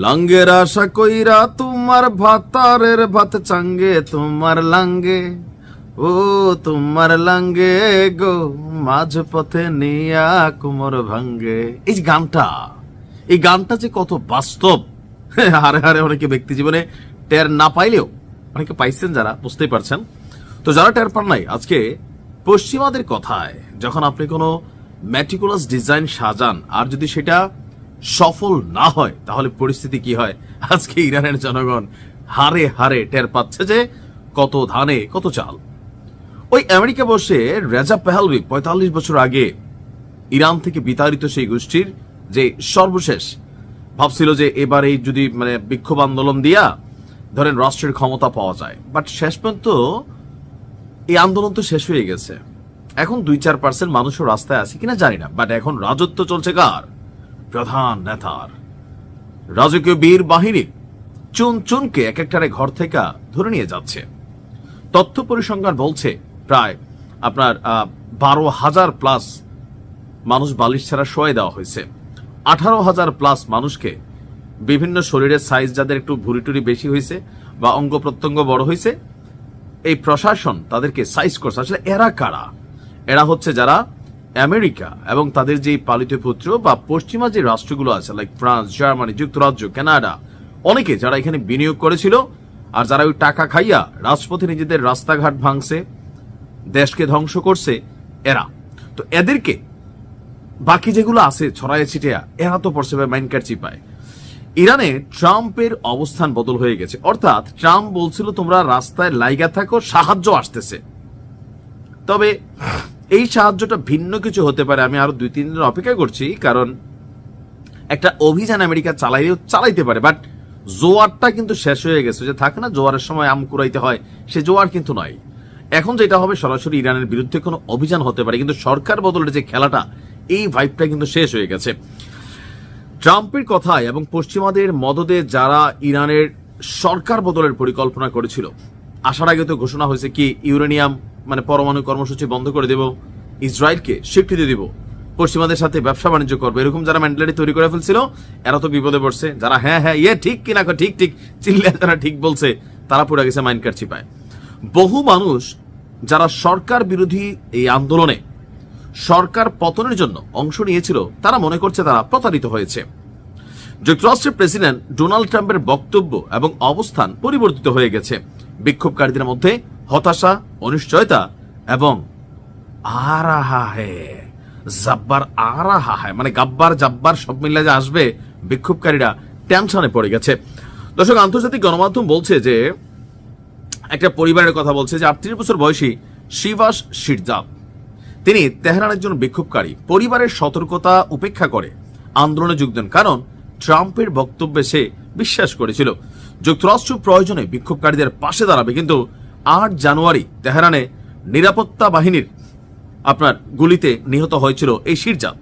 লাঙ্গের আশা কইরা তোমার ভাতারের ভাত চাঙ্গে তোমার লাঙ্গে, ও তোমার লাঙ্গে গো মাঝ পথে নিয়া কুমোর ভাঙ্গে। এই গানটা যে কত বাস্তব, হারে হারে অনেকে ব্যক্তি জীবনে টের না পাইলেও অনেকে পাইছেন, যারা বুঝতেই পারছেন। তো যারা টের পান নাই, আজকে পশ্চিমাদের কথায় যখন আপনি কোনো ম্যাটিকুলাস ডিজাইন সাজান আর যদি সেটা সফল না হয় তাহলে পরিস্থিতি কি হয়, আজকে ইরানের জনগণ হারে হারে টের পাচ্ছে যে কত ধানে কত চাল। ওই আমেরিকা বসে রেজা পেহলভি ৪৫ বছর আগে ইরান থেকে বিতাড়িত সেই গোষ্ঠীর যে সর্বশেষ ভাবছিল যে এবার এই যদি বিক্ষোভ আন্দোলন দিয়া ধরেন রাষ্ট্রের ক্ষমতা পাওয়া যায়, বাট শেষ পর্যন্ত এই আন্দোলন তো শেষ হয়ে গেছে। এখন ২-৪% মানুষও রাস্তায় আছে কিনা জানি না, বাট এখন রাজত্ব চলছে কার? প্রধান নেতার। রাজকীয় বীর বাহিনী চুন চুনকে এক একটারে ঘর থেকে ধরে নিয়ে যাচ্ছে। তথ্য পরিসংখ্যান বলছে প্রায় আপনার ১২,০০০ প্লাস মানুষ বালিশ ছাড়া শোয়াই দেওয়া হয়েছে। ১৮,০০০ প্লাস মানুষকে বিভিন্ন শরীরের সাইজ, যাদের একটু ভুঁড়ি টুরি বেশি হয়েছে বা অঙ্গ প্রত্যঙ্গ বড় হয়েছে, এই প্রশাসন তাদেরকে সাইজ করছে। আসলে এরা কারা? এরা হচ্ছে যারা আমেরিকা এবং তাদের যে পালিত পুত্র বা পশ্চিমা যে রাষ্ট্রগুলো আছে লাইক ফ্রান্স, জার্মানি, যুক্তরাজ্য, কানাডা, অনেকে যারা এখানে বিনিয়োগ করেছিল আর যারা ওই টাকা খাইয়া রাজপথে নিজেদের রাস্তাঘাট ভাঙছে, দেশকে ধ্বংস করছে, এরা। তো এদেরকে বাকি যেগুলো আছে ছড়াইয়ে ছিটিয়া, এরা তো পড়ছে মাইনকার চিপায়। ইরানে ট্রাম্পের অবস্থান বদল হয়ে গেছে, অর্থাৎ ট্রাম্প বলছিল তোমরা রাস্তায় লাইগা থাকো, সাহায্য আসতেছে। তবে এই সাহায্যটা ভিন্ন কিছু হতে পারে। আমি আরো ২-৩ দিন অপেক্ষা করছি, কারণ একটা অভিযান আমেরিকা চালাইতে পারে, বাট জোয়ারটা কিন্তু শেষ হয়ে গেছে। যে থাকে না জোয়ারের সময় আম কুড়াইতে হয়, সে জোয়ার কিন্তু নয়। এখন যেটা হবে সরাসরি ইরানের বিরুদ্ধে কোনো অভিযান হতে পারে, কিন্তু সরকার বদলের যে খেলাটা, এই ভাইবটা কিন্তু শেষ হয়ে গেছে। ট্রাম্পের কথায় এবং পশ্চিমাদের মদদে যারা ইরানের সরকার বদলের পরিকল্পনা করেছিল, আসার আগে তো ঘোষণা হয়েছে কি ইউরেনিয়াম পরমাণু কর্মসূচি বন্ধ করে দেব, ইসরায়েলকে স্বীকৃতি দিব, পশ্চিমাদের সাথে ব্যবসা বাণিজ্য করবে, এরকম যারা মেন্টালিটি তৈরি করে ফেলছিল, এরা তো বিপদে পড়ছে। যারা হ্যাঁ হ্যাঁ ঠিক কিনা ঠিক ঠিক চিল্লে যারা ঠিক বলছে, তারা পুরো গেছে মাইনকার চিপায়। বহু মানুষ যারা সরকার বিরোধী এই আন্দোলনে সরকার পতনের জন্য অংশ নিয়েছিল, তারা মনে করছে তারা প্রতারিত হয়েছে। যুক্তরাষ্ট্রের প্রেসিডেন্ট ডোনাল্ড ট্রাম্পের বক্তব্য এবং অবস্থান পরিবর্তিত হয়ে গেছে। বিক্ষোভকারীদের মধ্যে হতাশা, অনিশ্চয়তা এবং গাব্বার জাব্বার সব মিলে যে আসবে, বিক্ষোভকারীরা টেনশনে পড়ে গেছে। দর্শক, আন্তর্জাতিক গণমাধ্যম বলছে যে একটা পরিবারের কথা বলছে যে ৩৮ বছর বয়সী শিভাস শিরজাব, তিনি তেহরানের একজন বিক্ষোভকারী, পরিবারের সতর্কতা উপেক্ষা করে আন্দোলনে যোগ দেন, কারণ ট্রাম্পের বক্তব্যে সে বিশ্বাস করেছিল যুক্তরাষ্ট্র প্রয়োজনে বিক্ষোভকারীদের পাশে দাঁড়াবে। কিন্তু ৮ জানুয়ারি তেহরানে নিরাপত্তা বাহিনীর গুলিতে নিহত হয়েছিল এই শিরজাদ।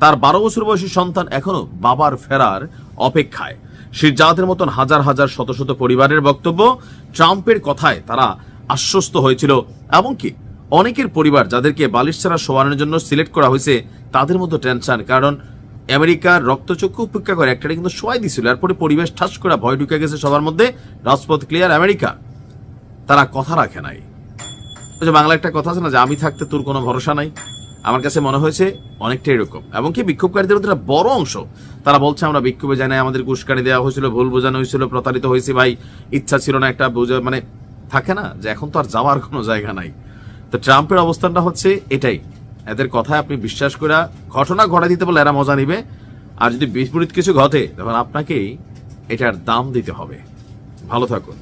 তার ১২ বছর বয়সী সন্তান এখনো বাবার ফেরার অপেক্ষায়। শিরজাদের মতন হাজার হাজার শত শত পরিবারের বক্তব্য, ট্রাম্পের কথায় তারা আশ্বস্ত হয়েছিল। এমনকি অনেকের পরিবার যাদেরকে বালিশ ছাড়া শোয়ানোর জন্য সিলেক্ট করা হয়েছে, তাদের মধ্যে টেনশন, কারণ আমেরিকার রক্তচক্ষু উপেক্ষা করে একটা কিন্তু শোয়াই দিছিল, এরপরে পরিবেশ ঠাস করে ভয় ঢুকে গেছে সবার মধ্যে, রাজপথ ক্লিয়ার। আমেরিকা তারা কথা রাখে নাই। ওই যে বাংলা একটা কথা আছে না, যে আমি থাকতে তোর কোনো ভরসা নাই। আমার কাছে মনে হয়েছে অনেকটা এরকম। এমনকি বিক্ষোভকারীদের মধ্যে একটা বড় অংশ তারা বলছে আমরা বিক্ষোভে যাই নাই, আমাদের উস্কানি দেওয়া হয়েছিল, ভুল বোঝানো হয়েছিল, প্রতারিত হয়েছে ভাই, ইচ্ছা ছিল না। একটা থাকে না যে এখন তো আর যাওয়ার কোনো জায়গা নাই। তো ট্রাম্পের অবস্থানটা হচ্ছে এটাই, এদের কথায় আপনি বিশ্বাস করে ঘটনা ঘটাই দিতে বলে এরা মজা নিবে, আর যদি বিপরীত কিছু ঘটে তখন আপনাকেই এটার দাম দিতে হবে। ভালো থাকুন।